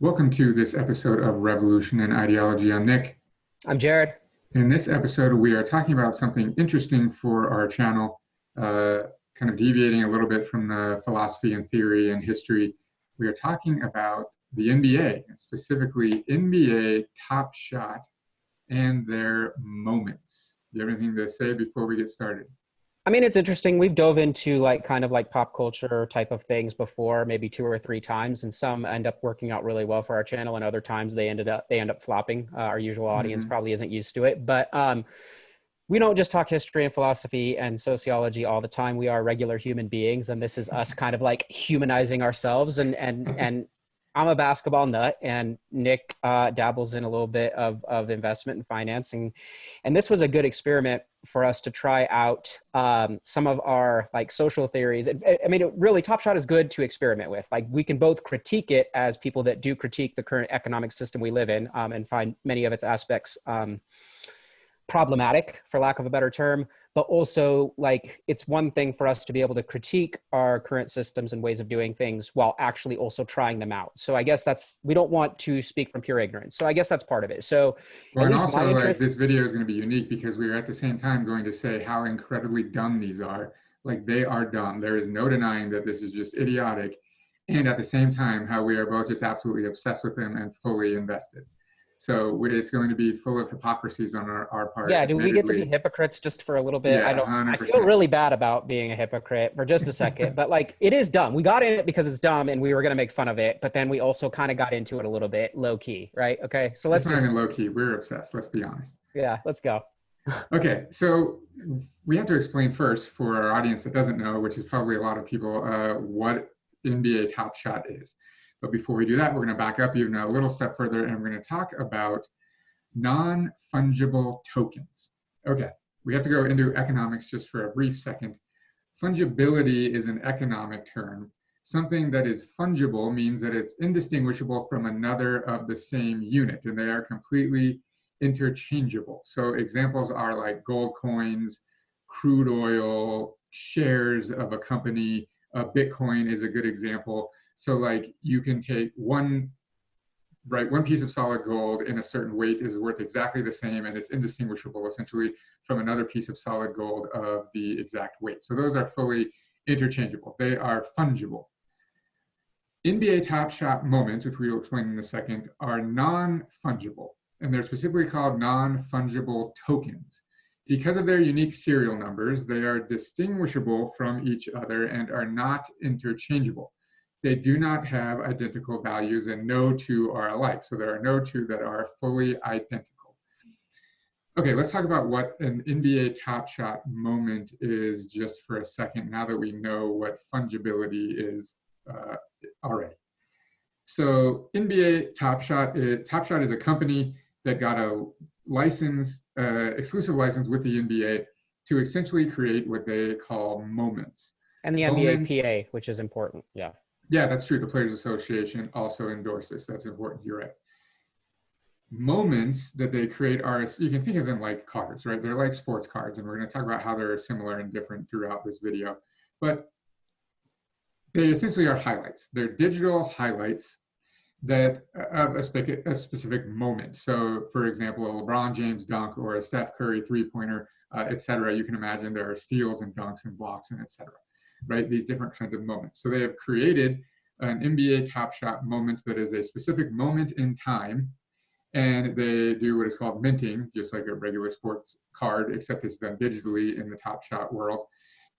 Welcome to this episode of Revolution and Ideology. I'm Nick. I'm Jared. In this episode, we are talking about something interesting for our channel, kind of deviating a little bit from the philosophy and theory and history. We are talking about the NBA, and specifically NBA Top Shot and their moments. Do you have anything to say before we get started? I mean, it's interesting. We've dove into kind of like pop culture type of things before, maybe two or three times, and some end up working out really well for our channel, and other times they end up flopping. Our usual audience probably isn't used to it, but we don't just talk history and philosophy and sociology all the time. We are regular human beings, and this is us kind of like humanizing ourselves. And I'm a basketball nut, and Nick dabbles in a little bit of investment and financing. And this was a good experiment for us to try out some of our like social theories. I mean, really, Top Shot is good to experiment with. Like, we can both critique it as people that do critique the current economic system we live in, and find many of its aspects problematic, for lack of a better term. But also, like, it's one thing for us to be able to critique our current systems and ways of doing things while actually also trying them out. So I guess we don't want to speak from pure ignorance. So I guess that's part of it. So well, and also, like, this video is going to be unique because we are at the same time going to say how incredibly dumb these are. Like, they are dumb. There is no denying that this is just idiotic. And at the same time, how we are both just absolutely obsessed with them and fully invested. So it's going to be full of hypocrisies on our part. Yeah, do we get to be hypocrites just for a little bit? Yeah, I feel really bad about being a hypocrite for just a second, but like, it is dumb. We got in it because it's dumb and we were going to make fun of it, but then we also kind of got into it a little bit low key, right? Okay, so it's not even low key. We're obsessed. Let's be honest. Yeah, let's go. Okay, so we have to explain first for our audience that doesn't know, which is probably a lot of people, what NBA Top Shot is. But before we do that, we're going to back up even a little step further, and we're going to talk about non-fungible tokens. Okay, we have to go into economics just for a brief second. Fungibility is an economic term. Something that is fungible means that it's indistinguishable from another of the same unit, and they are completely interchangeable. So examples are like gold coins, crude oil, shares of a company. Bitcoin is a good example. So like, you can take one piece of solid gold in a certain weight is worth exactly the same, and it's indistinguishable essentially from another piece of solid gold of the exact weight. So those are fully interchangeable. They are fungible. NBA Top Shot moments, which we will explain in a second, are non-fungible, and they're specifically called non-fungible tokens. Because of their unique serial numbers, they are distinguishable from each other and are not interchangeable. They do not have identical values, and no two are alike. So there are no two that are fully identical. Okay, let's talk about what an NBA Top Shot moment is just for a second, now that we know what fungibility is already. So NBA Top Shot is a company that got a license, exclusive license with the NBA to essentially create what they call moments. And the NBA PA, which is important, yeah. Yeah, that's true. The Players Association also endorses. That's important. You're right. Moments that they create are, you can think of them like cards, right? They're like sports cards, and we're going to talk about how they're similar and different throughout this video. But they essentially are highlights. They're digital highlights that of a specific moment. So, for example, a LeBron James dunk or a Steph Curry three-pointer, etc. You can imagine there are steals and dunks and blocks and etc. Right? These different kinds of moments. So they have created an NBA Top Shot moment that is a specific moment in time, and they do what is called minting, just like a regular sports card, except it's done digitally in the Top Shot world.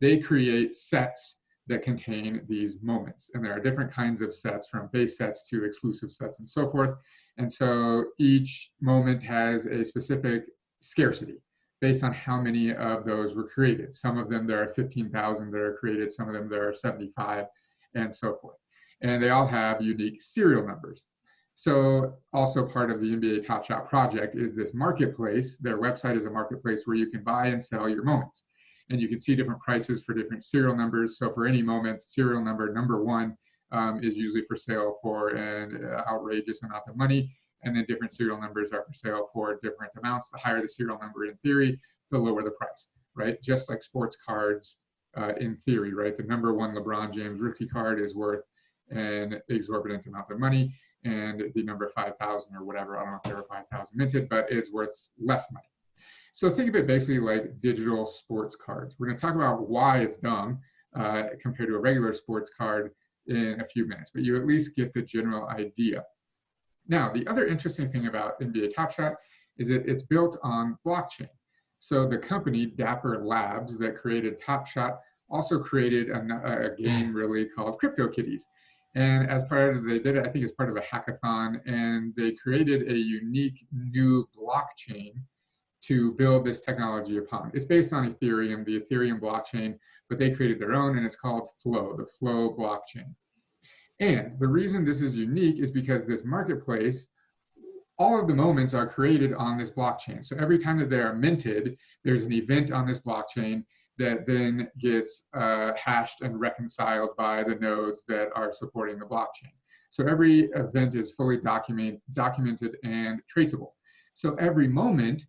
They create sets that contain these moments, and there are different kinds of sets, from base sets to exclusive sets and so forth. And so each moment has a specific scarcity based on how many of those were created. Some of them, there are 15,000 that are created. Some of them, there are 75, and so forth. And they all have unique serial numbers. So also part of the NBA Top Shot project is this marketplace. Their website is a marketplace where you can buy and sell your moments. And you can see different prices for different serial numbers. So for any moment, serial number one is usually for sale for an outrageous amount of money. And then different serial numbers are for sale for different amounts. The higher the serial number in theory, the lower the price, right? Just like sports cards in theory, right? The number one LeBron James rookie card is worth an exorbitant amount of money. and the number 5,000 or whatever, I don't know if there were 5,000 minted, but is worth less money. So think of it basically like digital sports cards. We're going to talk about why it's dumb compared to a regular sports card in a few minutes, but you at least get the general idea. Now, the other interesting thing about NBA Top Shot is that it's built on blockchain. So the company Dapper Labs that created Top Shot also created a game really called CryptoKitties. And as part of, they did it, I think as part of a hackathon, and they created a unique new blockchain to build this technology upon. It's based on Ethereum, the Ethereum blockchain, but they created their own, and it's called Flow, the Flow blockchain. And the reason this is unique is because this marketplace, all of the moments are created on this blockchain. So every time that they are minted, there's an event on this blockchain that then gets hashed and reconciled by the nodes that are supporting the blockchain. So every event is fully documented and traceable. So every moment,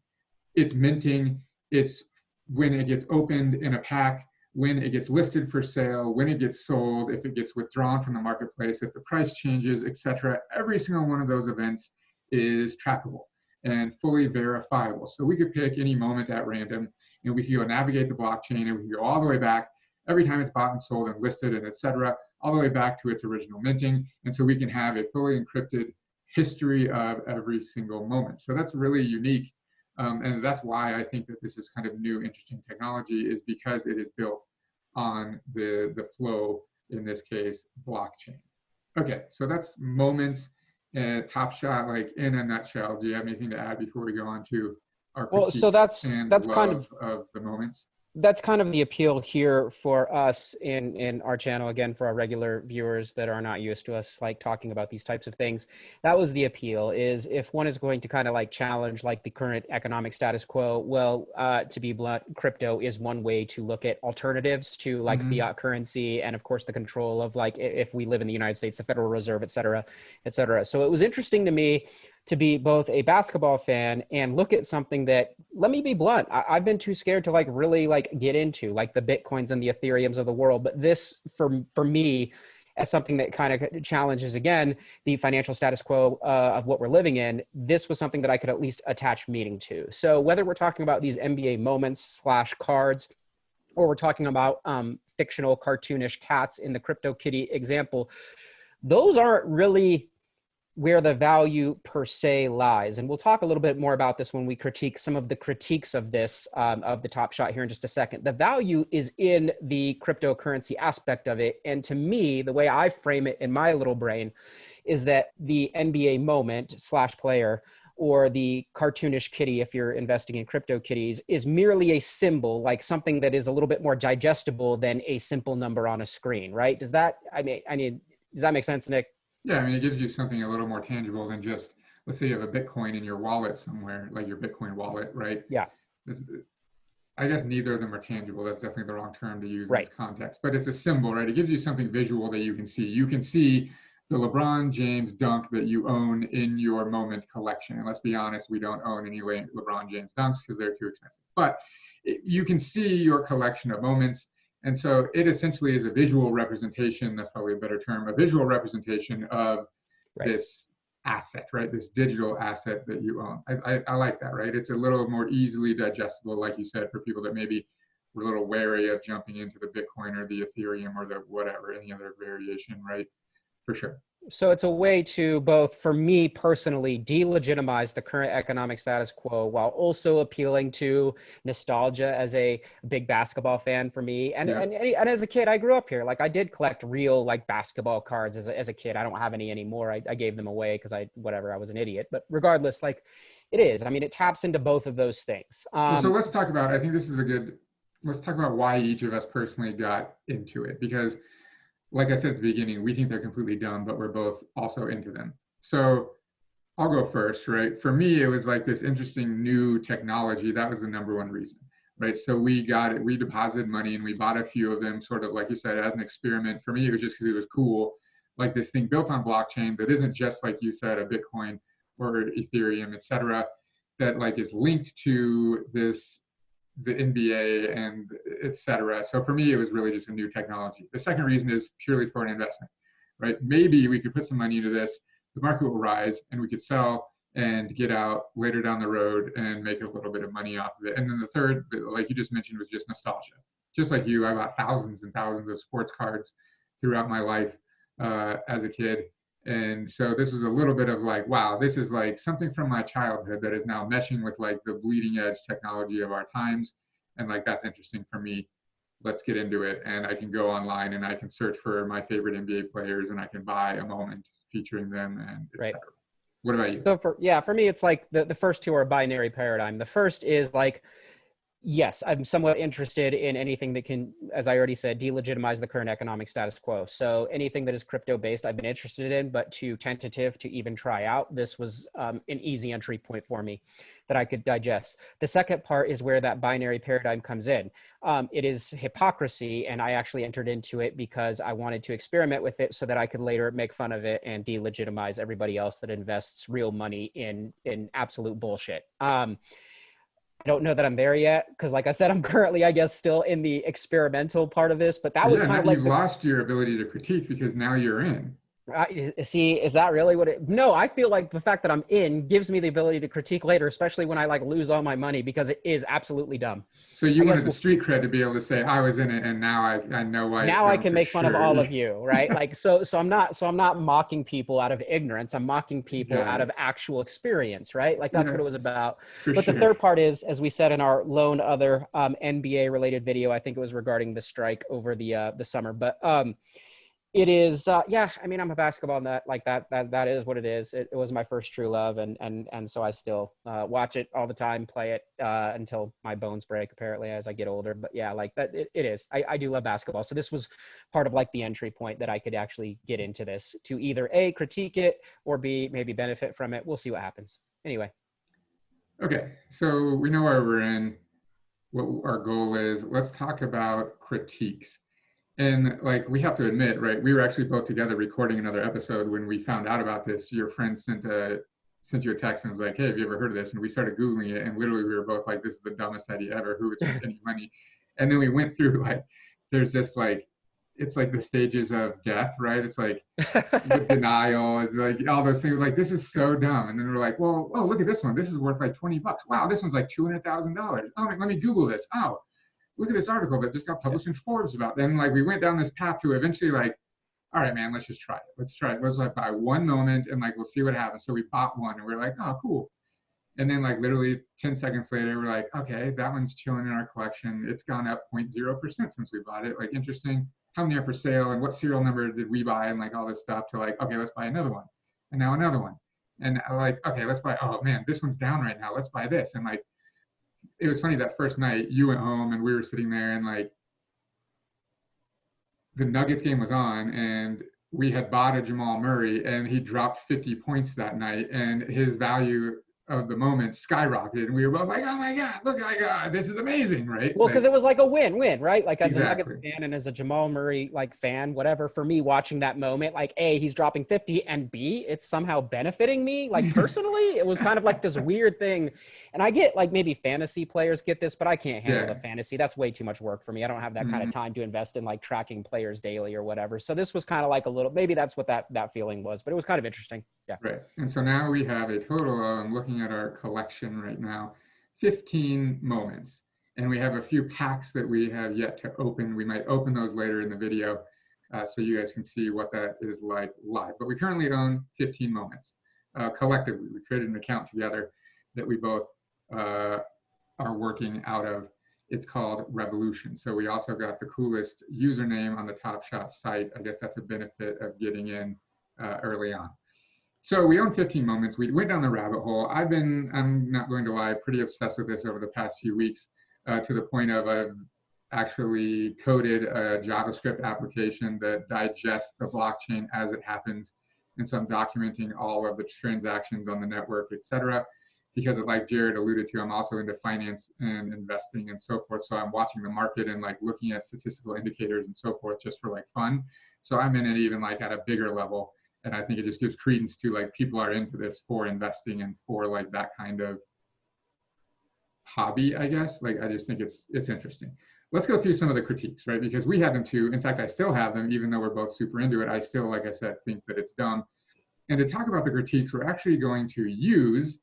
it's minting, it's when it gets opened in a pack, when it gets listed for sale, when it gets sold, if it gets withdrawn from the marketplace, if the price changes, etc. Every single one of those events is trackable and fully verifiable. So we could pick any moment at random, and we can go navigate the blockchain, and we can go all the way back every time it's bought and sold and listed and etc., all the way back to its original minting. And so we can have a fully encrypted history of every single moment. So that's really unique. And that's why I think that this is kind of new, interesting technology, is because it is built on the Flow, in this case, blockchain. Okay, so that's moments, Top Shot, like in a nutshell. Do you have anything to add before we go on to our critiques so that's love kind of the moments? That's kind of the appeal here for us in our channel. Again, for our regular viewers that are not used to us like talking about these types of things, that was the appeal, is if one is going to kind of like challenge like the current economic status quo, well, to be blunt, crypto is one way to look at alternatives to like fiat currency, and of course the control of like, if we live in the United States, the Federal Reserve, et cetera, et cetera. So it was interesting to me to be both a basketball fan and look at something that, let me be blunt, I've been too scared to like really like get into, like the Bitcoins and the Ethereums of the world. But this for me, as something that kind of challenges again the financial status quo of what we're living in, this was something that I could at least attach meaning to. So whether we're talking about these NBA moments / cards, or we're talking about fictional cartoonish cats in the CryptoKitty example, those aren't really where the value per se lies. And we'll talk a little bit more about this when we critique some of the critiques of this, of the Top Shot here in just a second. The value is in the cryptocurrency aspect of it. And to me, the way I frame it in my little brain is that the NBA moment / player, or the cartoonish kitty, if you're investing in crypto kitties, is merely a symbol, like something that is a little bit more digestible than a simple number on a screen, right? Does that, I mean, does that make sense, Nick? Yeah, I mean, it gives you something a little more tangible than just, let's say you have a Bitcoin in your wallet somewhere, like your Bitcoin wallet, right? Yeah. I guess neither of them are tangible. That's definitely the wrong term to use in Right. this context. But it's a symbol, right? It gives you something visual that you can see. You can see the LeBron James dunk that you own in your moment collection. And let's be honest, we don't own any LeBron James dunks because they're too expensive. But you can see your collection of moments. And so it essentially is a visual representation, that's probably a better term, a visual representation of this asset, right? This digital asset that you own. I like that, right? It's a little more easily digestible, like you said, for people that maybe were a little wary of jumping into the Bitcoin or the Ethereum or the whatever, any other variation, right? For sure. So it's a way to both, for me personally, delegitimize the current economic status quo while also appealing to nostalgia as a big basketball fan for me. And, and as a kid, I grew up here. Like I did collect real like basketball cards as a kid. I don't have any anymore. I gave them away because I was an idiot. But regardless, like it is. I mean, it taps into both of those things. So let's talk about, I think this is let's talk about why each of us personally got into it. Because like I said at the beginning, we think they're completely dumb, but we're both also into them. So I'll go first, right? For me, it was like this interesting new technology. That was the number one reason, right? So we got it, we deposited money and we bought a few of them sort of, like you said, as an experiment. For me, it was just because it was cool, like this thing built on blockchain that isn't just, like you said, a Bitcoin or Ethereum, et cetera, that like is linked to the NBA and et cetera. So for me, it was really just a new technology. The second reason is purely for an investment, right? Maybe we could put some money into this, the market will rise and we could sell and get out later down the road and make a little bit of money off of it. And then the third, like you just mentioned, was just nostalgia. Just like you, I bought thousands and thousands of sports cards throughout my life as a kid. And so this was a little bit of like, wow, this is like something from my childhood that is now meshing with like the bleeding edge technology of our times. And like, that's interesting for me. Let's get into it. And I can go online and I can search for my favorite NBA players and I can buy a moment featuring them and et cetera. What about you? So for me, it's like the first two are a binary paradigm. The first is like, yes, I'm somewhat interested in anything that can, as I already said, delegitimize the current economic status quo. So anything that is crypto based, I've been interested in, but too tentative to even try out. This was an easy entry point for me that I could digest. The second part is where that binary paradigm comes in. It is hypocrisy, and I actually entered into it because I wanted to experiment with it so that I could later make fun of it and delegitimize everybody else that invests real money in absolute bullshit. I don't know that I'm there yet because, like I said, I'm currently, I guess, still in the experimental part of this. But that was kind of like you've lost your ability to critique because now you're in. See, is that really what it? No, I feel like the fact that I'm in gives me the ability to critique later, especially when I like lose all my money because it is absolutely dumb. So you wanted the street cred to be able to say I was in it, and now I know why. Now I can make fun of all of you, right? Like so I'm not mocking people out of ignorance. I'm mocking people out of actual experience, right? Like that's what it was about. But the third part is, as we said in our lone other NBA related video, I think it was regarding the strike over the summer, but it is, yeah, I mean, I'm a basketball nut, like that is what it is. It was my first true love. And so I still watch it all the time, play it until my bones break, apparently, as I get older. But yeah, like that, it is. I do love basketball. So this was part of like the entry point that I could actually get into this to either A, critique it, or B, maybe benefit from it. We'll see what happens. Anyway. Okay. So we know where we're in, what our goal is. Let's talk about critiques. And like, we have to admit, right, we were actually both together recording another episode when we found out about this. Your friend sent you a text and was like, hey, have you ever heard of this? And we started Googling it, and literally we were both like, this is the dumbest idea ever. Who would spend any money? And then we went through like, there's this like, it's like the stages of death, right? It's like the denial, it's like all those things, like, this is so dumb. And then we're like, well, oh, look at this one. This is worth like $20. Wow, this one's like $200,000. Oh, let me Google this. Oh, look at this article that just got published in Forbes about them. Like, we went down this path to eventually like, all right, man, let's just try it. Let's try it. Let's like buy one moment and like, we'll see what happens. So we bought one and we're like, oh, cool. And then like literally 10 seconds later, we're like, okay, that one's chilling in our collection. It's gone up 0.0% since we bought it. Like, interesting. How many are for sale and what serial number did we buy and like all this stuff to like, okay, let's buy another one. And now another one. And like, okay, let's buy, oh man, this one's down right now. Let's buy this. And like, it was funny that first night you went home and we were sitting there and like the Nuggets game was on and we had bought a Jamal Murray and he dropped 50 points that night and his value of the moment skyrocketed. And we were both like, oh my God, look, this is amazing, right? Well, because it was like a win-win, right? Like as exactly. a Nuggets fan and as a Jamal Murray like fan, whatever, for me watching that moment, like A, he's dropping 50 and B, it's somehow benefiting me. Like personally, it was kind of like this weird thing. And I get like maybe fantasy players get this, but I can't handle the fantasy. That's way too much work for me. I don't have that kind of time to invest in like tracking players daily or whatever. So this was kind of like a little, maybe that's what that feeling was, but it was kind of interesting. Yeah. Right. And so now we have a total, I'm looking at our collection right now, 15 moments. And we have a few packs that we have yet to open. We might open those later in the video so you guys can see what that is like live. But we currently own 15 moments collectively. We created an account together that we both are working out of. It's called Revolution. So we also got the coolest username on the Top Shot site. I guess that's a benefit of getting in early on. So we own 15 moments. We went down the rabbit hole. I'm not going to lie, pretty obsessed with this over the past few weeks to the point of I've actually coded a JavaScript application that digests the blockchain as it happens. And so I'm documenting all of the transactions on the network, et cetera, because like Jared alluded to, I'm also into finance and investing and so forth. So I'm watching the market and like looking at statistical indicators and so forth just for like fun. So I'm in it even like at a bigger level. And I think it just gives credence to like people are into this for investing and for like that kind of hobby, I guess. Like, I just think it's interesting. Let's go through some of the critiques, right? Because we had them too. In fact, I still have them, even though we're both super into it. I still, like I said, think that it's dumb. And to talk about the critiques, we're actually going to use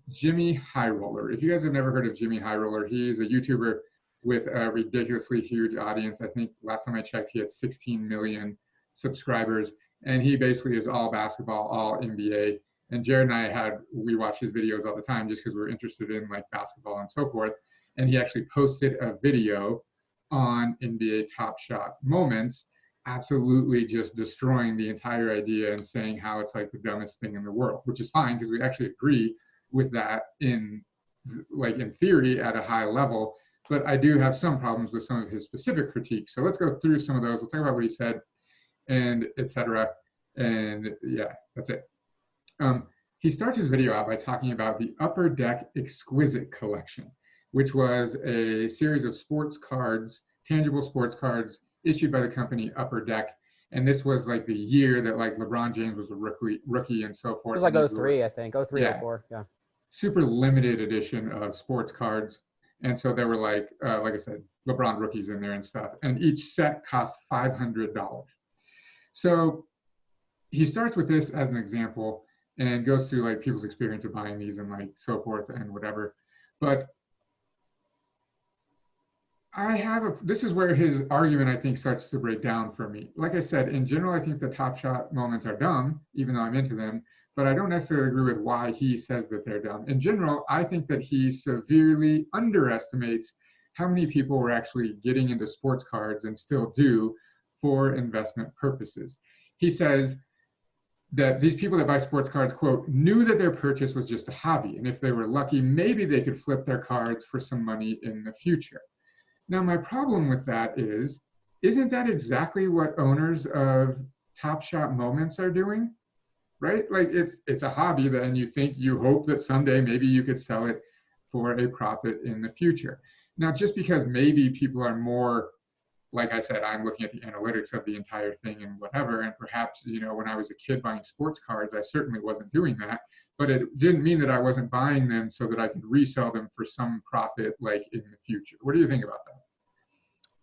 Jimmy High Roller. If you guys have never heard of Jimmy High Roller, he's a YouTuber with a ridiculously huge audience. I think last time I checked, he had 16 million subscribers, and he basically is all basketball, all NBA. And Jared and we watch his videos all the time just because we're interested in like basketball and so forth. And he actually posted a video on NBA Top Shot moments, absolutely just destroying the entire idea and saying how it's like the dumbest thing in the world, which is fine because we actually agree with that in theory at a high level. But I do have some problems with some of his specific critiques. So let's go through some of those. We'll talk about what he said and etc. And yeah, that's it. He starts his video out by talking about the Upper Deck Exquisite Collection, which was a series of sports cards, tangible sports cards issued by the company Upper Deck. And this was like the year that like LeBron James was a rookie and so forth. It was like 03, I think, 03, yeah, 04, yeah. Super limited edition of sports cards. And so there were like I said, LeBron rookies in there and stuff. And each set cost $500. So he starts with this as an example and goes through like people's experience of buying these and like so forth and whatever. But this is where his argument, I think, starts to break down for me. Like I said, in general, I think the Top Shot moments are dumb, even though I'm into them, but I don't necessarily agree with why he says that they're dumb. In general, I think that he severely underestimates how many people were actually getting into sports cards and still do for investment purposes. He says that these people that buy sports cards, quote, knew that their purchase was just a hobby. And if they were lucky, maybe they could flip their cards for some money in the future. Now, my problem with that is, isn't that exactly what owners of Top Shot moments are doing? Right? Like it's a hobby that, and you hope that someday maybe you could sell it for a profit in the future. Now, just because maybe people are more, like I said, I'm looking at the analytics of the entire thing and whatever, and perhaps, when I was a kid buying sports cards, I certainly wasn't doing that, but it didn't mean that I wasn't buying them so that I could resell them for some profit like in the future. What do you think about that?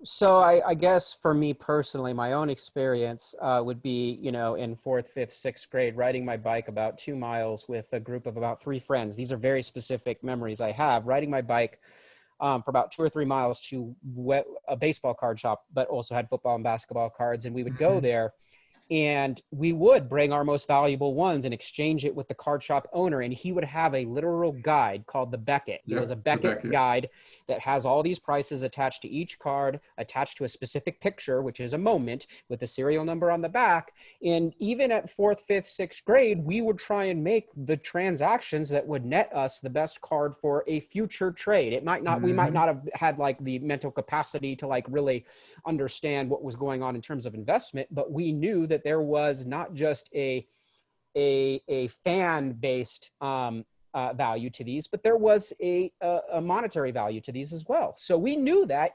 So I guess for me personally, my own experience would be, in fourth, fifth, sixth grade, riding my bike about 2 miles with a group of about 3 friends. These are very specific memories I have, riding my bike for about 2 or 3 miles to a baseball card shop, but also had football and basketball cards. And we would go there and we would bring our most valuable ones and exchange it with the card shop owner. And he would have a literal guide called the Beckett. It was a Beckett guide that has all these prices attached to each card, attached to a specific picture, which is a moment with the serial number on the back. And even at 4th, 5th, 6th grade, we would try and make the transactions that would net us the best card for a future trade. It might not, we might not have had like the mental capacity to like really understand what was going on in terms of investment, but we knew that there was not just a fan-based value to these, but there was a monetary value to these as well. So we knew that,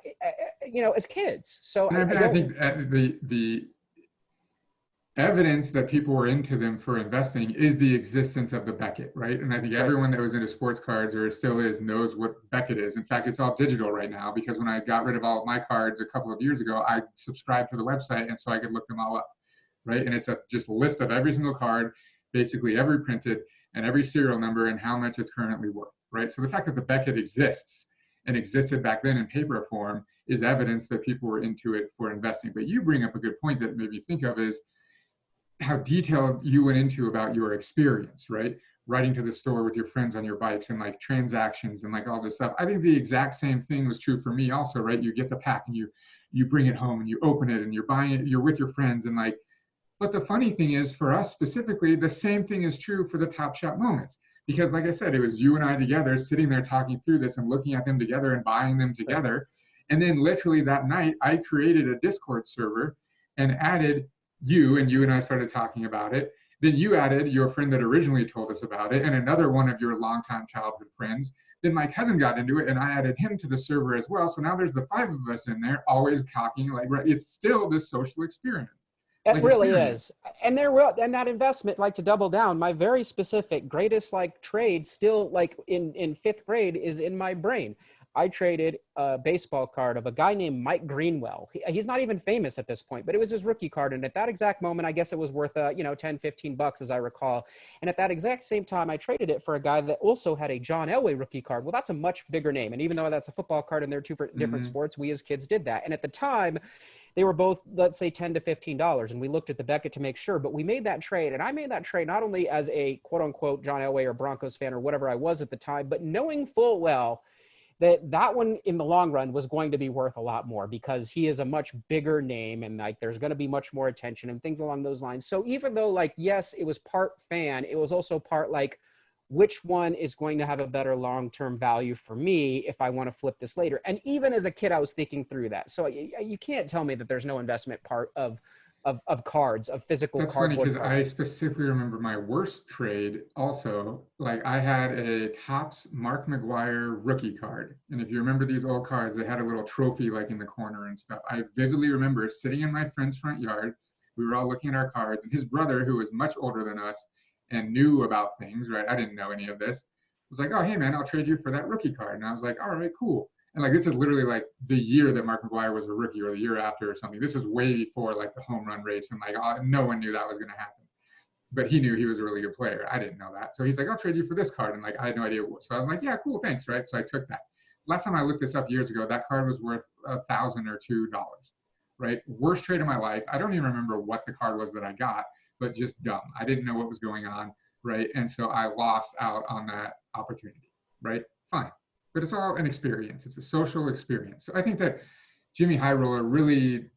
as kids. So I think the evidence that people were into them for investing is the existence of the Beckett, right? And I think everyone that was into sports cards or still is knows what Beckett is. In fact, it's all digital right now because when I got rid of all of my cards a couple of years ago, I subscribed to the website and so I could look them all up, right? And it's just a list of every single card, basically every printed and every serial number and how much it's currently worth, right? So the fact that the Beckett exists and existed back then in paper form is evidence that people were into it for investing. But you bring up a good point that made me think of is how detailed you went into about your experience, right? Riding to the store with your friends on your bikes and like transactions and like all this stuff. I think the exact same thing was true for me also, right? You get the pack and you bring it home and you open it and you're buying it, you're with your friends and like, but the funny thing is for us specifically, the same thing is true for the Top Shot moments. Because like I said, it was you and I together sitting there talking through this and looking at them together and buying them together. And then literally that night, I created a Discord server and added you and I started talking about it. Then you added your friend that originally told us about it and another one of your longtime childhood friends. Then my cousin got into it and I added him to the server as well. So now there's the 5 of us in there always talking like, it's still this social experience. It really is. And and that investment, like to double down, my very specific greatest like trade still like in 5th grade is in my brain. I traded a baseball card of a guy named Mike Greenwell. He's not even famous at this point, but it was his rookie card. And at that exact moment, I guess it was worth, 10, 15 bucks, as I recall. And at that exact same time, I traded it for a guy that also had a John Elway rookie card. Well, that's a much bigger name. And even though that's a football card and they're two different sports, we as kids did that. And at the time, they were both, let's say, $10 to $15. And we looked at the Beckett to make sure, but we made that trade. And I made that trade not only as a quote unquote John Elway or Broncos fan or whatever I was at the time, but knowing full well that one in the long run was going to be worth a lot more because he is a much bigger name and like there's going to be much more attention and things along those lines. So even though like, yes, it was part fan, it was also part like, which one is going to have a better long-term value for me if I want to flip this later? And even as a kid, I was thinking through that. So you can't tell me that there's no investment part of cards, of physical That's cardboard funny because cards. I specifically remember my worst trade also. Like I had a Topps Mark McGwire rookie card. And if you remember these old cards, they had a little trophy like in the corner and stuff. I vividly remember sitting in my friend's front yard. We were all looking at our cards and his brother, who was much older than us and knew about things, right? I didn't know any of this. Was like, oh, hey man, I'll trade you for that rookie card. And I was like, all right, cool. And like, this is literally like the year that Mark McGwire was a rookie or the year after or something. This is way before like the home run race. And like, no one knew that was going to happen, but he knew he was a really good player. I didn't know that. So he's like, I'll trade you for this card. And like, I had no idea what. So I was like, yeah, cool. Thanks. Right. So I took that. Last time I looked this up years ago, that card was worth $1,000 or $2, right? Worst trade of my life. I don't even remember what the card was that I got, but just dumb. I didn't know what was going on. Right. And so I lost out on that opportunity. Right. Fine. But it's all an experience. It's a social experience. So I think that Jimmy High Roller really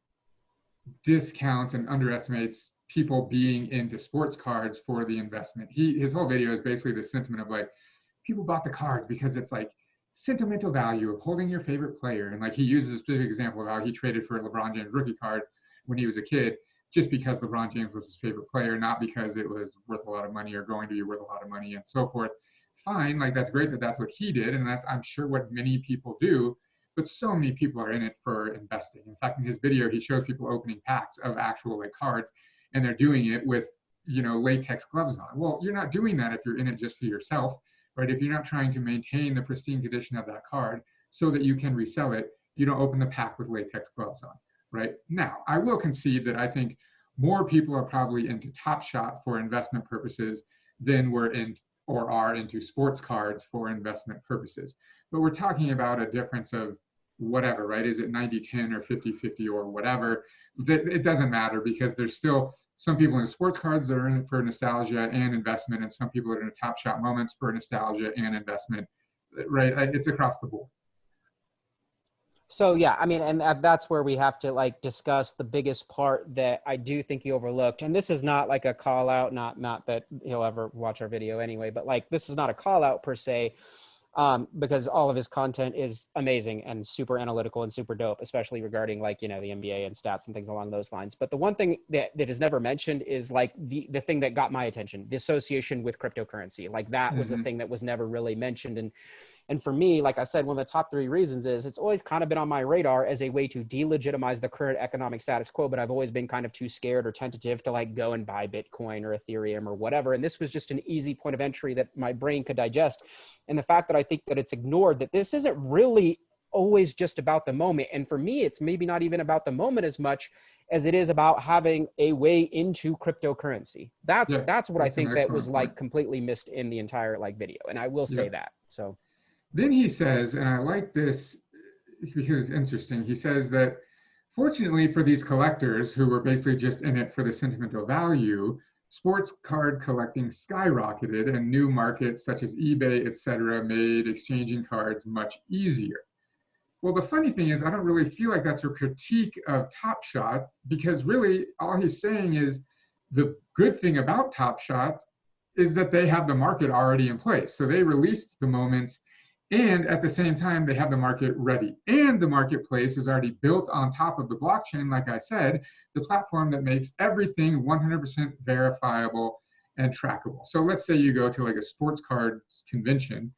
discounts and underestimates people being into sports cards for the investment. His whole video is basically the sentiment of like, people bought the cards because it's like sentimental value of holding your favorite player. And like he uses a specific example of how he traded for a LeBron James rookie card when he was a kid, just because LeBron James was his favorite player, not because it was worth a lot of money or going to be worth a lot of money and so forth. Fine, like that's great that that's what he did, and that's I'm sure what many people do, but so many people are in it for investing. In fact, in his video, he shows people opening packs of actual like cards, and they're doing it with latex gloves on. Well, you're not doing that if you're in it just for yourself, right? If you're not trying to maintain the pristine condition of that card so that you can resell it, you don't open the pack with latex gloves on, right? Now, I will concede that I think more people are probably into Top Shot for investment purposes than we're in or are into sports cards for investment purposes. But we're talking about a difference of whatever, right? Is it 90-10 or 50-50 or whatever? It doesn't matter because there's still some people in sports cards that are in it for nostalgia and investment, and some people are in Top Shot moments for nostalgia and investment, right? It's across the board. So yeah, I mean, and that's where we have to like discuss the biggest part that I do think he overlooked. And this is not like a call out, not that he'll ever watch our video anyway, but like this is not a call out per se, because all of his content is amazing and super analytical and super dope, especially regarding like the NBA and stats and things along those lines. But the one thing that is never mentioned is like the thing that got my attention, the association with cryptocurrency. Like that was the thing that was never really mentioned. And for me, like I said, one of the top 3 reasons is it's always kind of been on my radar as a way to delegitimize the current economic status quo, but I've always been kind of too scared or tentative to like go and buy Bitcoin or Ethereum or whatever. And this was just an easy point of entry that my brain could digest. And the fact that I think that it's ignored, that this isn't really always just about the moment. And for me, it's maybe not even about the moment as much as it is about having a way into cryptocurrency. That's what I think that was like completely missed in the entire like video. And I will say that. So then he says, and I like this because it's interesting, he says that fortunately for these collectors who were basically just in it for the sentimental value, sports card collecting skyrocketed and new markets such as eBay, etc., made exchanging cards much easier. Well, the funny thing is I don't really feel like that's a critique of Top Shot, because really all he's saying is the good thing about Top Shot is that they have the market already in place. So they released the moments, and at the same time, they have the market ready. And the marketplace is already built on top of the blockchain, like I said, the platform that makes everything 100% verifiable and trackable. So let's say you go to like a sports card convention,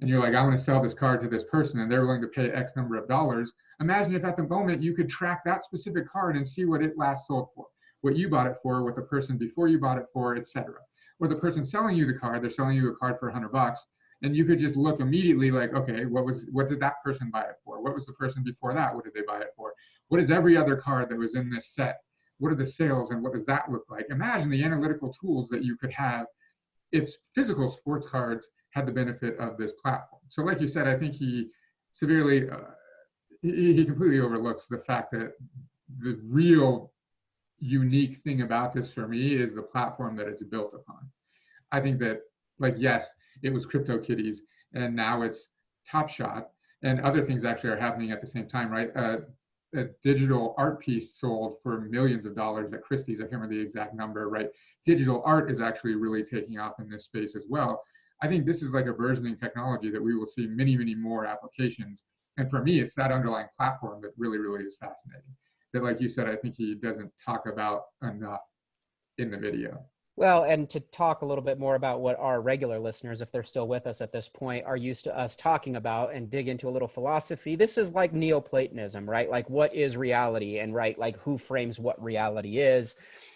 and you're like, I want to sell this card to this person, and they're willing to pay X number of dollars. Imagine if at the moment you could track that specific card and see what it last sold for, what you bought it for, what the person before you bought it for, etc. Or the person selling you the card, they're selling you a card for $100. And you could just look immediately like, okay, what did that person buy it for? What was the person before that? What did they buy it for? What is every other card that was in this set? What are the sales and what does that look like? Imagine the analytical tools that you could have if physical sports cards had the benefit of this platform. So like you said, I think he severely, he completely overlooks the fact that the real unique thing about this for me is the platform that it's built upon. I think that, like, yes, it was CryptoKitties and now it's Top Shot, and other things actually are happening at the same time, right? A digital art piece sold for millions of dollars at Christie's. I can't remember the exact number, right? Digital art is actually really taking off in this space as well. I think this is like a versioning technology that we will see many, many more applications. And for me, it's that underlying platform that really, really is fascinating. That, like you said, I think he doesn't talk about enough in the video. Well, and to talk a little bit more about what our regular listeners, if they're still with us at this point, are used to us talking about and dig into a little philosophy. This is like Neoplatonism, right? Like, what is reality, and right, like who frames what reality is,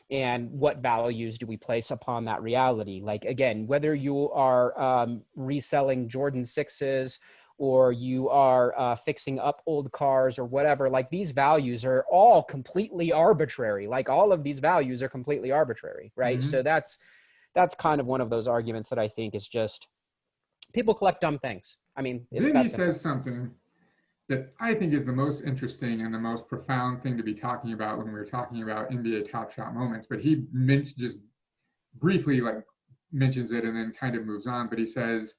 and what values do we place upon that reality? Like, again, whether you are reselling Jordan 6s or you are fixing up old cars or whatever, like these values are all completely arbitrary. Like all of these values are completely arbitrary, right? Mm-hmm. So that's kind of one of those arguments that I think is just, people collect dumb things. I mean, it's Then that he simple. says something that I think is the most interesting and the most profound thing to be talking about when we're talking about NBA Top Shot moments. But he just briefly like mentions it and then kind of moves on. But he says,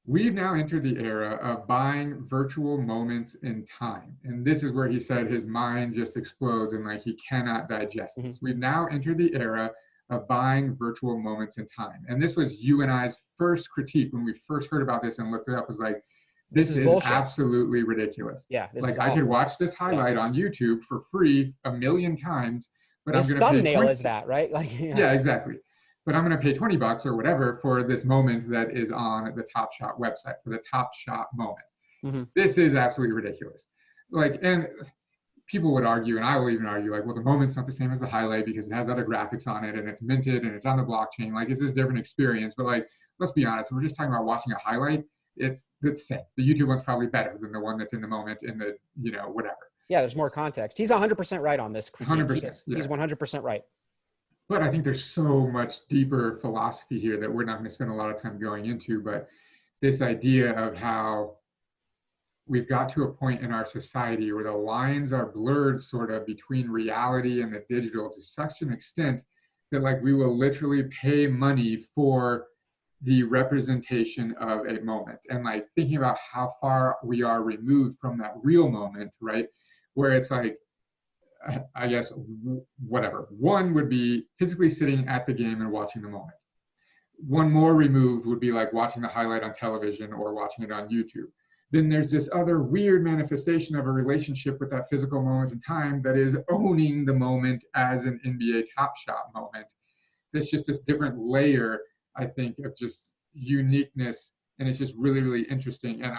we've now entered the era of buying virtual moments in time. And this is where he said his mind just explodes and like he cannot digest this. Mm-hmm. We've now entered the era of buying virtual moments in time. And this was you and I's first critique when we first heard about this and looked it up, was like, this is bullshit. Absolutely ridiculous. Yeah, this like is I could awful. watch this highlight on YouTube for free 1,000,000 times, but This I'm going to pay thumbnail is that, right? Like, yeah, exactly. But I'm going to pay $20 or whatever for this moment that is on the Top Shot website, for the Top Shot moment. Mm-hmm. This is absolutely ridiculous. Like, and people would argue, and I will even argue, like, well, the moment's not the same as the highlight because it has other graphics on it and it's minted and it's on the blockchain. Like, it's this different experience. But like, let's be honest, if we're just talking about watching a highlight, it's the same. The YouTube one's probably better than the one that's in the moment in the, whatever. Yeah, there's more context. He's 100% right on this critique. 100%. Yeah. He's 100% right. But I think there's so much deeper philosophy here that we're not going to spend a lot of time going into. But this idea of how we've got to a point in our society where the lines are blurred sort of between reality and the digital to such an extent that like we will literally pay money for the representation of a moment. And like thinking about how far we are removed from that real moment, right? Where it's like, I guess, whatever. One would be physically sitting at the game and watching the moment. One more removed would be like watching the highlight on television or watching it on YouTube. Then there's this other weird manifestation of a relationship with that physical moment in time that is owning the moment as an NBA Top Shot moment. There's just this different layer, I think, of just uniqueness. And it's just really, really interesting. And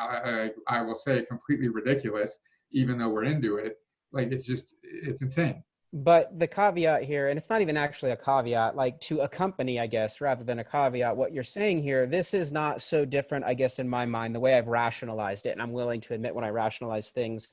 I will say completely ridiculous, even though we're into it. Like, it's insane. But the caveat here, and it's not even actually a caveat, like to accompany, I guess, rather than a caveat, what you're saying here, this is not so different, I guess, in my mind, the way I've rationalized it. And I'm willing to admit when I rationalize things,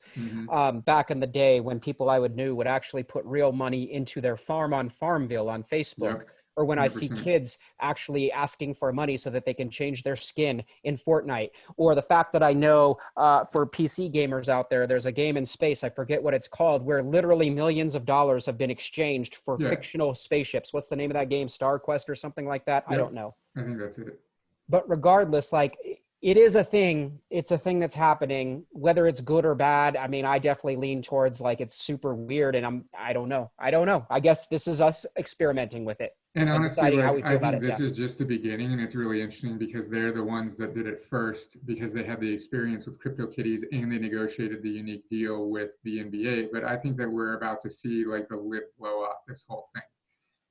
back in the day when people I would knew would actually put real money into their farm on Farmville on Facebook. Yep. Or when 100%. I see kids actually asking for money so that they can change their skin in Fortnite, or the fact that I know for PC gamers out there, there's a game in space, I forget what it's called, where literally millions of dollars have been exchanged for fictional spaceships. What's the name of that game? Star Quest or something like that? I don't know. I think that's it. But regardless, like, it is a thing. It's a thing that's happening, whether it's good or bad. I mean, I definitely lean towards like it's super weird, and I don't know. I guess this is us experimenting with it. And honestly, like, I think this is just the beginning, and it's really interesting because they're the ones that did it first because they had the experience with CryptoKitties and they negotiated the unique deal with the NBA. But I think that we're about to see like the lid blow off this whole thing.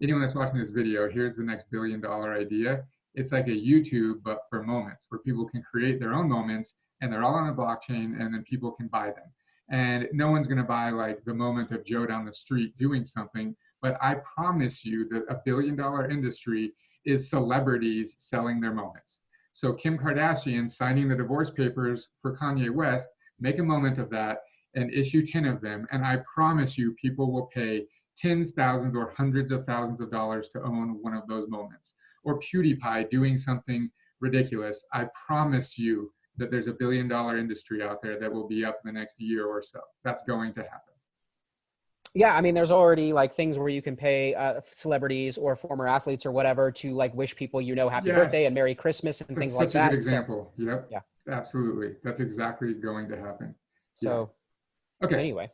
Anyone that's watching this video, here's the next $1 billion idea. It's like a YouTube, but for moments, where people can create their own moments and they're all on a blockchain and then people can buy them. And no one's going to buy like the moment of Joe down the street doing something. But I promise you that $1 billion industry is celebrities selling their moments. So Kim Kardashian signing the divorce papers for Kanye West, make a moment of that and issue 10 of them. And I promise you, people will pay tens, thousands, or hundreds of thousands of dollars to own one of those moments. Or PewDiePie doing something ridiculous. I promise you that there's $1 billion industry out there that will be up in the next year or so. That's going to happen. Yeah, I mean, there's already like things where you can pay celebrities or former athletes or whatever to like wish people, happy birthday and Merry Christmas and things like that. That's such a good example. So, yep. Yeah. Absolutely. That's exactly going to happen. So, okay. Anyway.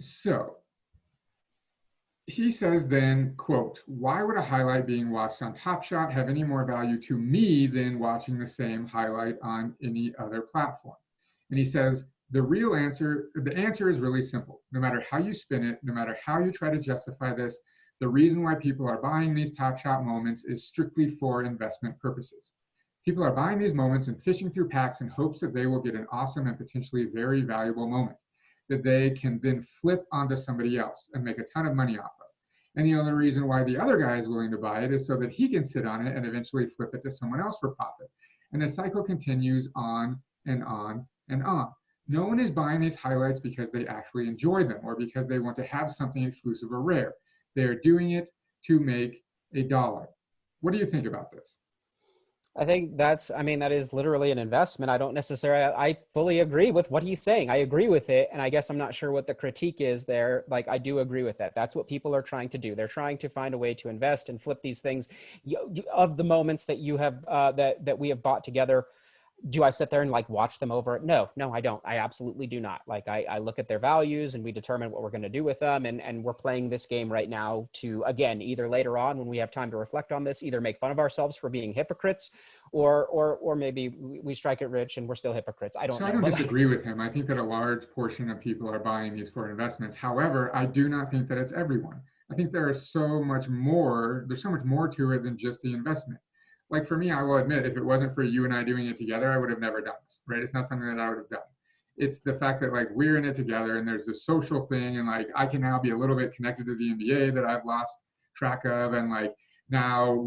So he says then, quote, why would a highlight being watched on Top Shot have any more value to me than watching the same highlight on any other platform? And he says, the answer is really simple. No matter how you spin it, no matter how you try to justify this, the reason why people are buying these Top Shot moments is strictly for investment purposes. People are buying these moments and fishing through packs in hopes that they will get an awesome and potentially very valuable moment that they can then flip onto somebody else and make a ton of money off of. And the only reason why the other guy is willing to buy it is so that he can sit on it and eventually flip it to someone else for profit. And the cycle continues on and on and on. No one is buying these highlights because they actually enjoy them or because they want to have something exclusive or rare. They're doing it to make $1. What do you think about this? I think that is literally an investment. I fully agree with what he's saying. I agree with it. And I guess I'm not sure what the critique is there. Like, I do agree with that. That's what people are trying to do. They're trying to find a way to invest and flip these things of the moments that you have, that we have bought together. Do I sit there and like watch them over? No, I don't. I absolutely do not. Like I look at their values and we determine what we're going to do with them. And we're playing this game right now to, again, either later on when we have time to reflect on this, either make fun of ourselves for being hypocrites or maybe we strike it rich and we're still hypocrites. I don't know. I don't disagree with him. I think that a large portion of people are buying these for investments. However, I do not think that it's everyone. I think there's so much more to it than just the investment. Like for me, I will admit, if it wasn't for you and I doing it together, I would have never done this, right? It's not something that I would have done. It's the fact that like we're in it together and there's this social thing and like I can now be a little bit connected to the NBA that I've lost track of. And like now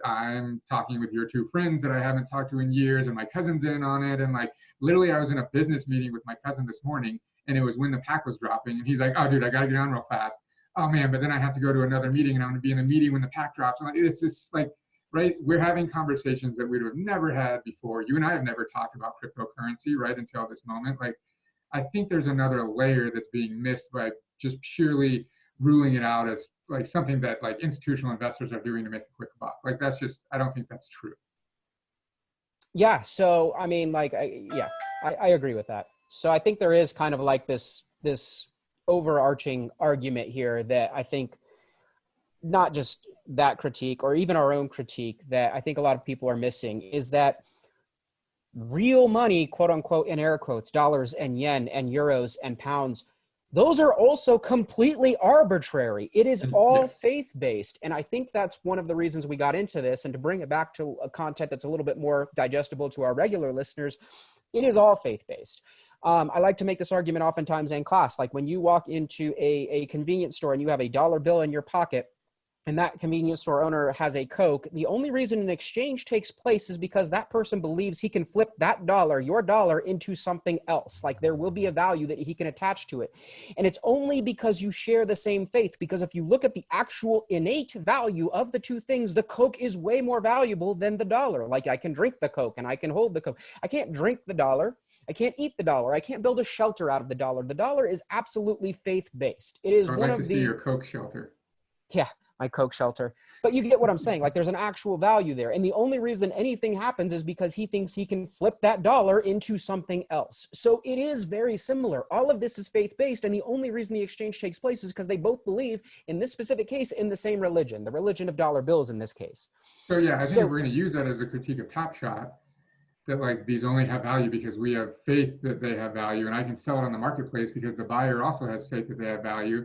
I'm talking with your two friends that I haven't talked to in years and my cousin's in on it. And like literally I was in a business meeting with my cousin this morning and it was when the pack was dropping and he's like, oh dude, I gotta get on real fast. Oh man, but then I have to go to another meeting and I'm gonna be in the meeting when the pack drops. And like, it's just like, right? We're having conversations that we would have never had before. You and I have never talked about cryptocurrency, right, until this moment. Like, I think there's another layer that's being missed by just purely ruling it out as like something that like institutional investors are doing to make a quick buck. Like, that's just, I don't think that's true. Yeah. So, I mean, like, I agree with that. So I think there is kind of like this overarching argument here that I think not just that critique or even our own critique that I think a lot of people are missing is that real money, quote unquote, in air quotes, dollars and yen and euros and pounds, those are also completely arbitrary. It is all faith-based. And I think that's one of the reasons we got into this. And to bring it back to a content that's a little bit more digestible to our regular listeners, it is all faith-based. I like to make this argument oftentimes in class. Like when you walk into a convenience store and you have $1 bill in your pocket, and that convenience store owner has a Coke, the only reason an exchange takes place is because that person believes he can flip that dollar, your dollar, into something else. Like there will be a value that he can attach to it. And it's only because you share the same faith. Because if you look at the actual innate value of the two things, the Coke is way more valuable than the dollar. Like I can drink the Coke and I can hold the Coke. I can't drink the dollar. I can't eat the dollar. I can't build a shelter out of the dollar. The dollar is absolutely faith-based. It is one of the— I'd like to see your Coke shelter. Yeah. My Coke shelter. But you get what I'm saying. Like there's an actual value there. And the only reason anything happens is because he thinks he can flip that dollar into something else. So it is very similar. All of this is faith-based. And the only reason the exchange takes place is because they both believe in this specific case in the same religion, the religion of dollar bills in this case. So yeah, I think if we're going to use that as a critique of Top Shot, that like these only have value because we have faith that they have value and I can sell it on the marketplace because the buyer also has faith that they have value.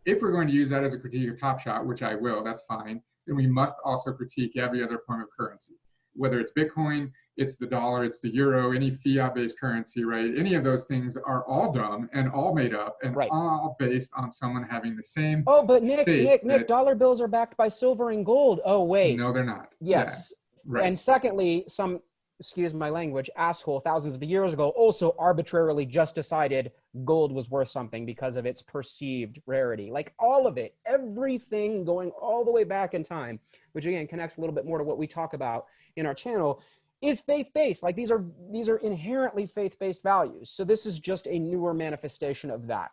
If we're going to use that as a critique of Top Shot, which I will, that's fine, then we must also critique every other form of currency. Whether it's Bitcoin, it's the dollar, it's the euro, any fiat-based currency, right? Any of those things are all dumb and all made up and all based on someone having the same Oh, but Nick, dollar bills are backed by silver and gold. Oh, wait. No, they're not. Yes. Right. And secondly, some, excuse my language, asshole thousands of years ago also arbitrarily just decided gold was worth something because of its perceived rarity. Like all of it, everything going all the way back in time, which again connects a little bit more to what we talk about in our channel, is faith-based. Like these are inherently faith-based values. So this is just a newer manifestation of that.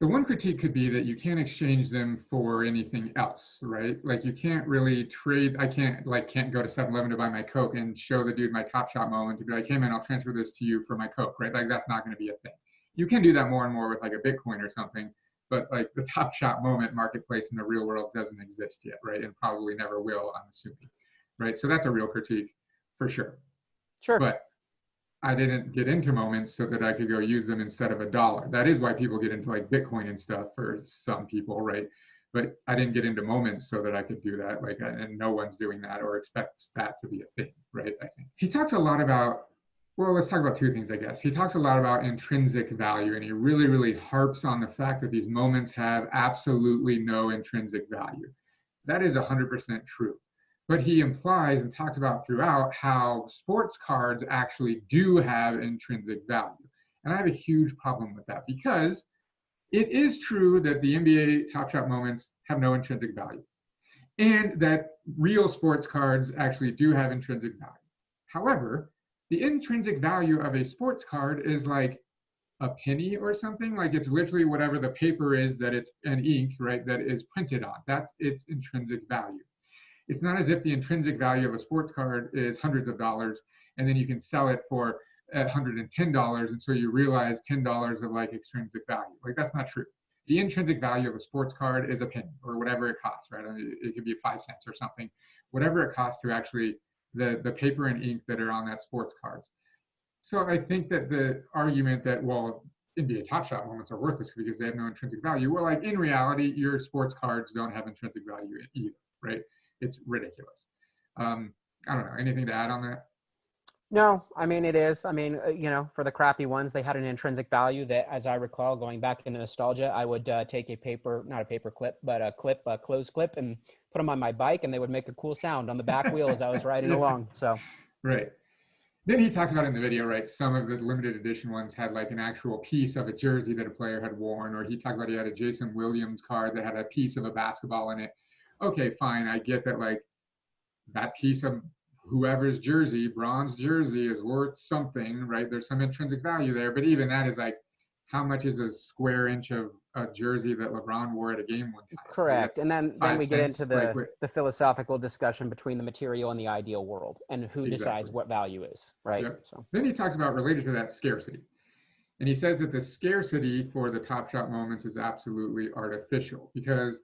The one critique could be that you can't exchange them for anything else, right? Like you can't really trade. I can't go to 7-Eleven to buy my Coke and show the dude my Top Shot moment to be like, hey man, I'll transfer this to you for my Coke, right? Like that's not going to be a thing. You can do that more and more with like a Bitcoin or something, but like the Top Shot moment marketplace in the real world doesn't exist yet, right? And probably never will, I'm assuming, right? So that's a real critique for sure. Sure. But I didn't get into moments so that I could go use them instead of $1. That is why people get into like Bitcoin and stuff for some people, right? But I didn't get into moments so that I could do that. Like, and no one's doing that or expects that to be a thing, right? I think he talks a lot about, well, let's talk about two things, I guess. He talks a lot about intrinsic value, and he really, really harps on the fact that these moments have absolutely no intrinsic value. That is 100% true. But he implies and talks about throughout how sports cards actually do have intrinsic value. And I have a huge problem with that because it is true that the NBA Top Shot moments have no intrinsic value and that real sports cards actually do have intrinsic value. However, the intrinsic value of a sports card is like a penny or something. Like it's literally whatever the paper is that it's an ink, right, that is printed on. That's its intrinsic value. It's not as if the intrinsic value of a sports card is hundreds of dollars and then you can sell it for $110 and so you realize $10 of like extrinsic value. Like that's not true. The intrinsic value of a sports card is a penny or whatever it costs, right? I mean, it could be 5 cents or something, whatever it costs to actually the paper and ink that are on that sports cards. So I think that the argument that, well, NBA Top Shot moments are worthless because they have no intrinsic value. Well, like in reality, your sports cards don't have intrinsic value either, right? It's ridiculous. I don't know. Anything to add on that? No, I mean, it is. I mean, you know, for the crappy ones, they had an intrinsic value that, as I recall, going back into nostalgia, I would take a paper, not a paper clip, but a closed clip and put them on my bike and they would make a cool sound on the back wheel as I was riding along. So, right. Then he talks about in the video, right, some of the limited edition ones had like an actual piece of a jersey that a player had worn, or he talked about he had a Jason Williams card that had a piece of a basketball in it. Okay, fine. I get that like that piece of whoever's jersey, bronze jersey, is worth something, right? There's some intrinsic value there, but even that is like, how much is a square inch of a jersey that LeBron wore at a game one time? correct. Like, and then we get into like, the philosophical discussion between the material and the ideal world and who decides what value is, right? Yep. So then he talks about related to that scarcity. And he says that the scarcity for the Top Shot moments is absolutely artificial because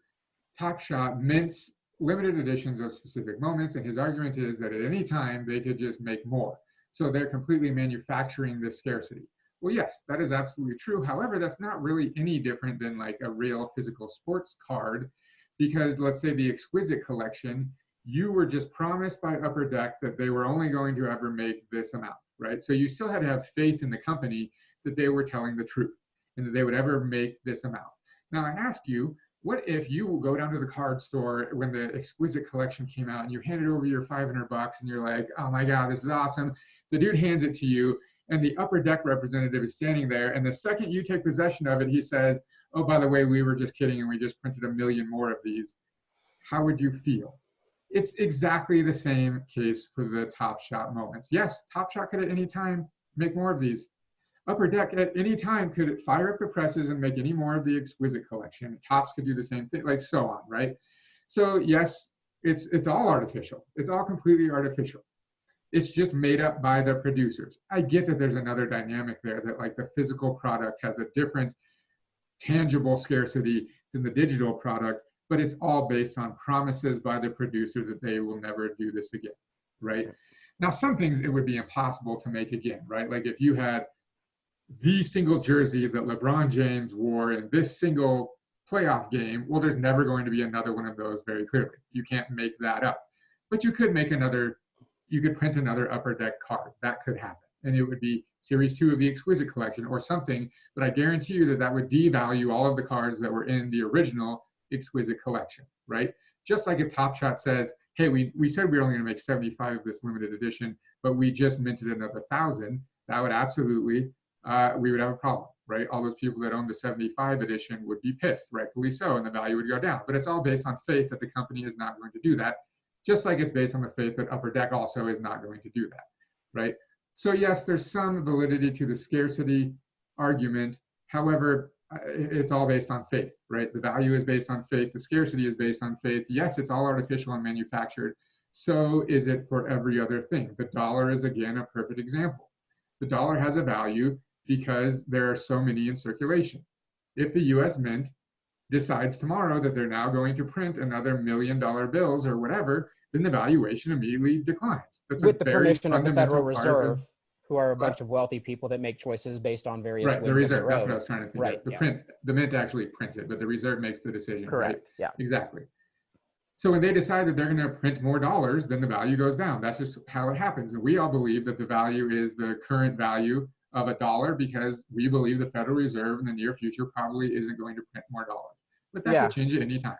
Top Shot mints limited editions of specific moments, and his argument is that at any time they could just make more. So they're completely manufacturing this scarcity. Well, yes, that is absolutely true. However, that's not really any different than like a real physical sports card because let's say the Exquisite collection, you were just promised by Upper Deck that they were only going to ever make this amount, right? So you still had to have faith in the company that they were telling the truth and that they would ever make this amount. Now I ask you, what if you go down to the card store when the Exquisite collection came out and you handed over your $500 and you're like, oh my God, this is awesome. The dude hands it to you and the Upper Deck representative is standing there. And the second you take possession of it, he says, oh, by the way, we were just kidding and we just printed 1 million more of these. How would you feel? It's exactly the same case for the Top Shot moments. Yes, Top Shot could at any time make more of these. Upper Deck at any time could fire up the presses and make any more of the Exquisite collection. Topps could do the same thing, like so on, right? So yes, it's all artificial. It's all completely artificial. It's just made up by the producers. I get that there's another dynamic there that like the physical product has a different tangible scarcity than the digital product, but it's all based on promises by the producer that they will never do this again, right? Now, some things it would be impossible to make again, right? Like if you had the single jersey that LeBron James wore in this single playoff game, well, there's never going to be another one of those very clearly. You can't make that up. But you could make another, you could print another Upper Deck card. That could happen. And it would be Series 2 of the Exquisite collection or something, but I guarantee you that that would devalue all of the cards that were in the original Exquisite collection, right? Just like if Top Shot says, hey, we said we were only going to make 75 of this limited edition, but we just minted another 1,000, that would absolutely, we would have a problem, right? All those people that own the 75 edition would be pissed, rightfully so, and the value would go down. But it's all based on faith that the company is not going to do that, just like it's based on the faith that Upper Deck also is not going to do that, right? So yes, there's some validity to the scarcity argument. However, it's all based on faith, right? The value is based on faith. The scarcity is based on faith. Yes, it's all artificial and manufactured. So is it for every other thing. The dollar is, again, a perfect example. The dollar has a value because there are so many in circulation. If the US Mint decides tomorrow that they're now going to print another $1 million bills or whatever, then the valuation immediately declines. That's with the permission of the Federal Reserve, who are a bunch But, of wealthy people that make choices based on various right, the whims of reserve, their that's own. what I was trying to think Right, of. The yeah. print, the mint actually prints it, but the reserve makes the decision. Correct, right? yeah. Exactly. So when they decide that they're going to print more dollars, then the value goes down. That's just how it happens. And we all believe that the value is the current value of a dollar because we believe the Federal Reserve in the near future probably isn't going to print more dollars. But that Yeah. could change at any time.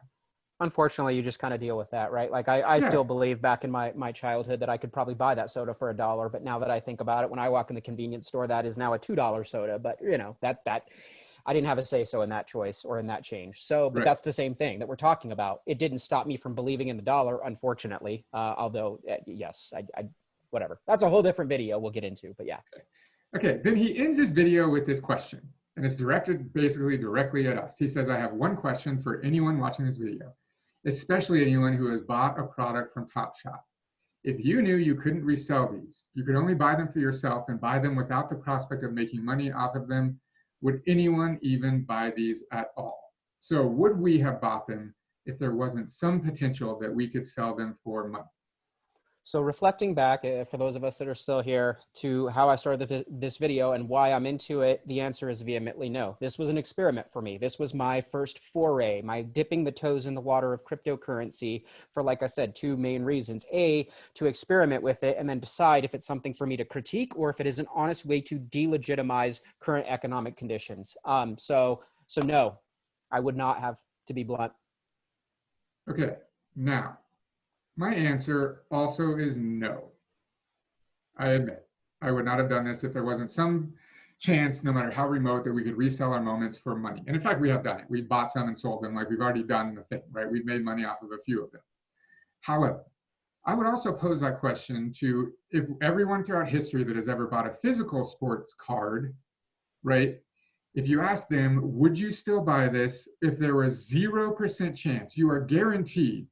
Unfortunately, you just kind of deal with that, right? Like I Yeah. still believe back in my childhood that I could probably buy that soda for $1, but now that I think about it, when I walk in the convenience store, that is now a $2 soda. But you know, that I didn't have a say so in that choice or in that change. So, but Right. that's the same thing that we're talking about. It didn't stop me from believing in the dollar, unfortunately. Although, yes, I whatever. That's a whole different video we'll get into. But yeah. Okay, then he ends his video with this question, and it's directed basically directly at us. He says, I have one question for anyone watching this video, especially anyone who has bought a product from Topshop. If you knew you couldn't resell these, you could only buy them for yourself and buy them without the prospect of making money off of them, would anyone even buy these at all? So would we have bought them if there wasn't some potential that we could sell them for money? So reflecting back, for those of us that are still here, to how I started this video and why I'm into it, the answer is vehemently no. This was an experiment for me. This was my first foray, my dipping the toes in the water of cryptocurrency for, like I said, two main reasons. A, to experiment with it and then decide if it's something for me to critique or if it is an honest way to delegitimize current economic conditions. So no, I would not have, to be blunt. Okay, now, my answer also is no. I admit, I would not have done this if there wasn't some chance, no matter how remote, that we could resell our moments for money. And in fact, we have done it. We bought some and sold them, like we've already done the thing, right? We've made money off of a few of them. However, I would also pose that question to if everyone throughout history that has ever bought a physical sports card, right? If you ask them, would you still buy this if there was 0% chance, you are guaranteed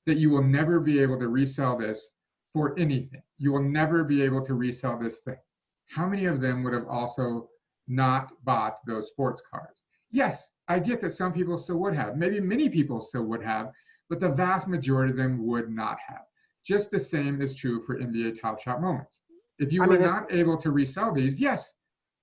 that you will never be able to resell this for anything. You will never be able to resell this thing. How many of them would have also not bought those sports cards? Yes, I get that some people still would have. Maybe many people still would have, but the vast majority of them would not have. Just the same is true for NBA Top Shot moments. If you were not able to resell these, yes,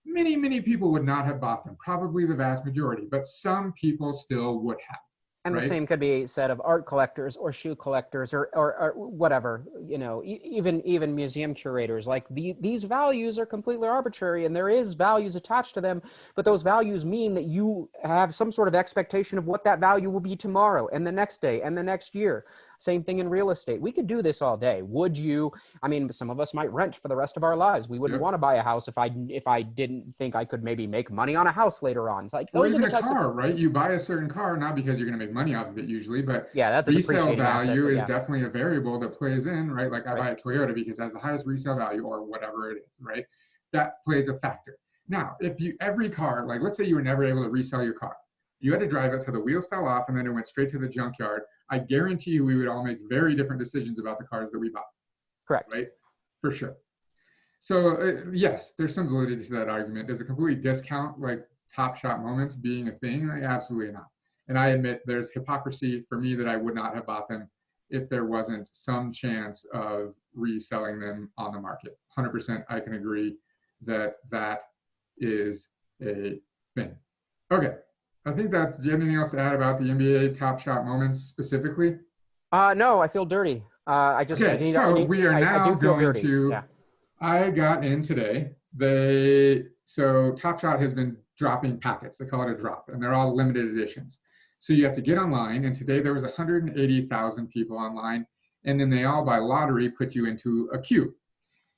many people would not have bought them, probably the vast majority, but some people still would have. And the same could be said of art collectors or shoe collectors or whatever, you know, even museum curators. Like these values are completely arbitrary and there is values attached to them, but those values mean that you have some sort of expectation of what that value will be tomorrow and the next day and the next year. Same thing in real estate. We could do this all day. Would you? I mean, some of us might rent for the rest of our lives. We wouldn't want to buy a house if I didn't think I could maybe make money on a house later on. It's like those are the types of car, right? You buy a certain car not because you're going to make money off of it usually, but yeah, that's a resale value asset, is definitely a variable that plays in, right? Like I buy a Toyota because it has the highest resale value or whatever it is, right? That plays a factor. Now, if every car, like let's say you were never able to resell your car, you had to drive it till the wheels fell off and then it went straight to the junkyard. I guarantee you we would all make very different decisions about the cars that we bought. Correct. Right? For sure. So yes, there's some validity to that argument. Does it completely discount like Top Shot moments being a thing? Like, absolutely not. And I admit there's hypocrisy for me that I would not have bought them if there wasn't some chance of reselling them on the market. 100% I can agree that that is a thing. Okay. I think do you have anything else to add about the NBA Top Shot moments specifically? No, I feel dirty. I do feel dirty. I got in today. So Top Shot has been dropping packets. They call it a drop, and they're all limited editions. So you have to get online, and today there was 180,000 people online, and then they all by lottery put you into a queue.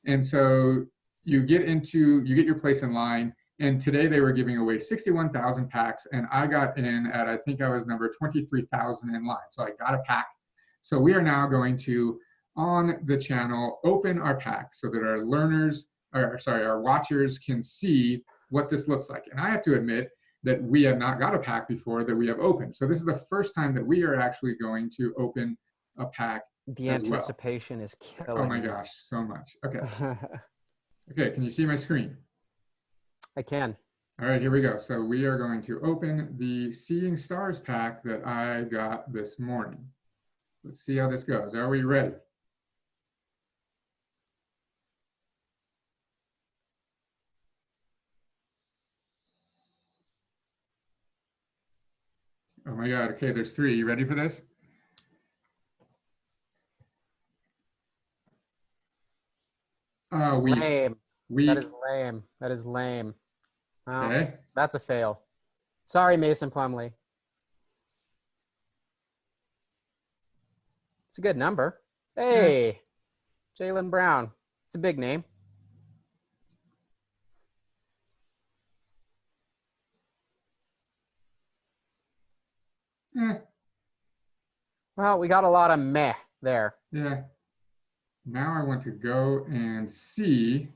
And so you get your place in line. And today they were giving away 61,000 packs, and I got in at, I think I was number 23,000 in line. So I got a pack. So we are now going to, on the channel, open our pack so that our watchers can see what this looks like. And I have to admit that we have not got a pack before that we have opened. So this is the first time that we are actually going to open a pack. The anticipation is killing. Oh my gosh, so much. Okay. Okay, can you see my screen? I can. All right, here we go. So we are going to open the Seeing Stars pack that I got this morning. Let's see how this goes. Are we ready? Oh my God, okay, there's 3. You ready for this? Lame. That is lame. That is lame. Okay. That's a fail. Sorry, Mason Plumlee. It's a good number. Hey, Jaylen Brown. It's a big name. Well, we got a lot of meh there. Yeah. Now I want to go and see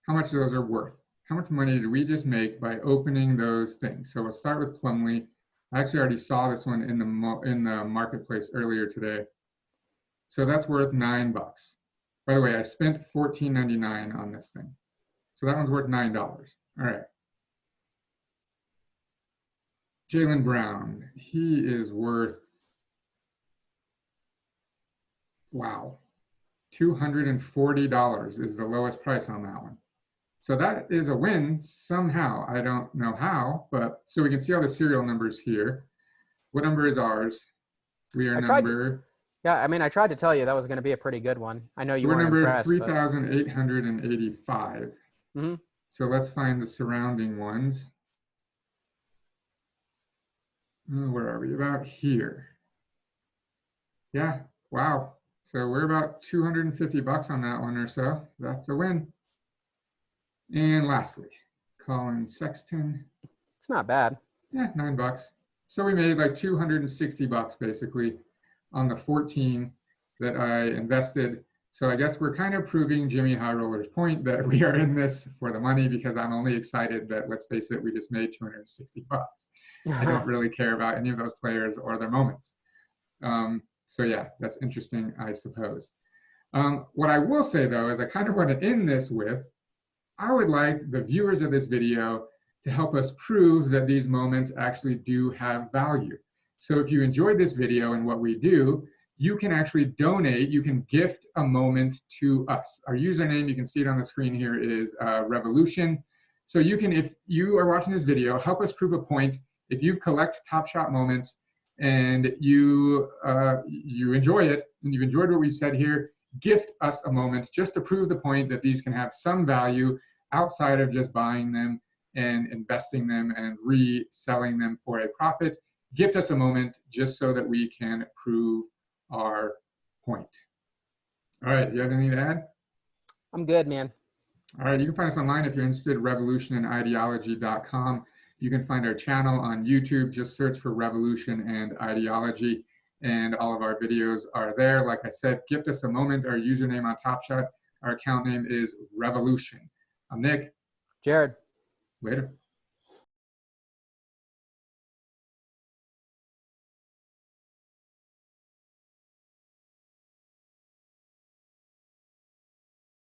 how much those are worth. How much money did we just make by opening those things? So we'll start with Plumlee. I actually already saw this one in the marketplace earlier today. So that's worth $9. By the way, I spent $14.99 on this thing. So that one's worth $9. All right. Jaylen Brown, he is worth, wow, $240 is the lowest price on that one. So that is a win somehow. I don't know how, but so we can see all the serial numbers here. What number is ours? We are number. Yeah, I mean, I tried to tell you that was going to be a pretty good one. I know you we're weren't number impressed. 3,885. Mm-hmm. So let's find the surrounding ones. Where are we? About here. Yeah. Wow. So we're about $250 on that one or so. That's a win. And lastly, Colin Sexton. It's not bad. Yeah, $9. So we made like $260 basically on the 14 that I invested. So I guess we're kind of proving Jimmy High Roller's point that we are in this for the money, because I'm only excited that, let's face it, we just made $260. I don't really care about any of those players or their moments. So yeah, that's interesting, I suppose. What I will say though, is I kind of want to end this with, I would like the viewers of this video to help us prove that these moments actually do have value. So if you enjoyed this video and what we do, you can actually donate, you can gift a moment to us. Our username, you can see it on the screen here, is Revolution. So you can, if you are watching this video, help us prove a point. If you collect Top Shot moments and you enjoy it, and you've enjoyed what we said here, gift us a moment just to prove the point that these can have some value outside of just buying them and investing them and reselling them for a profit. Gift us a moment just so that we can prove our point. All right, do you have anything to add? I'm good, man. All right, you can find us online if you're interested, revolutionandideology.com. You can find our channel on YouTube, just search for Revolution and Ideology, and all of our videos are there. Like I said, gift us a moment. Our username on Top Shot, our account name is Revolution. I'm Nick. Jared. Later.